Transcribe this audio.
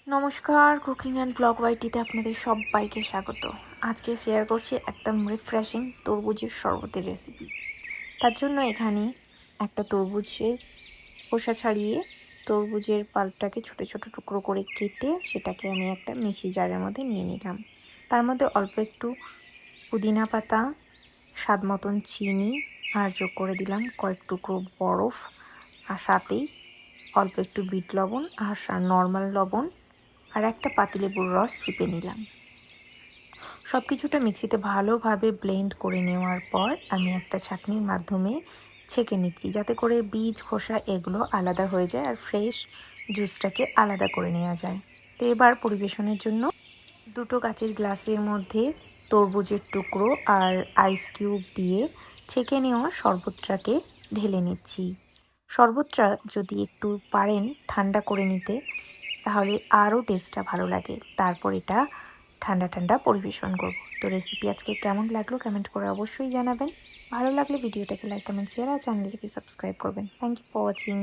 নমস্কার, cooking and blog ওয়াইটিতে আপনাদের সবাইকে স্বাগত। আজকে শেয়ার করছি একদম রিফ্রেশিং তরমুজের শরবতের রেসিপি। তার জন্য এখানে একটা তরমুজের খোসা ছাড়িয়ে তরমুজের পাল্পটাকে ছোট ছোট টুকরো করে কেটে সেটাকে আমি একটা মিক্সি জারের মধ্যে নিয়ে নিলাম। তার মধ্যে অল্প একটু পুদিনা পাতা, স্বাদ মতন চিনি আর যোগ করে দিলাম কয়েক টুকরো বরফ, আর সাথেই অল্প একটু বিট লবণ আর নর্মাল লবণ আর একটা পাতিলেবুর রস চিপে নিলাম। সব কিছুটা মিক্সিতে ভালোভাবে ব্লেন্ড করে নেওয়ার পর আমি একটা ছাঁকনির মাধ্যমে ছেঁকে নিচ্ছি, যাতে করে বীজ খোসা এগুলো আলাদা হয়ে যায় আর ফ্রেশ জুসটাকে আলাদা করে নেওয়া যায়। তো এবার পরিবেশনের জন্য দুটো কাচের গ্লাসের মধ্যে তরমুজের টুকরো আর আইস কিউব দিয়ে ছেঁকে নেওয়া শরবতটাকে ঢেলে নিচ্ছি। শরবতটা যদি একটু পারেন ঠান্ডা করে নিতে, তাহলে আরও টেস্টটা ভালো লাগে। তারপর এটা ঠান্ডা ঠান্ডা পরিবেশন করব। তো রেসিপি আজকে কেমন লাগলো কমেন্ট করে অবশ্যই জানাবেন। ভালো লাগলে ভিডিওটাকে লাইক, কমেন্ট, শেয়ার আর চ্যানেলটিকে সাবস্ক্রাইব করবেন। Thank you for watching.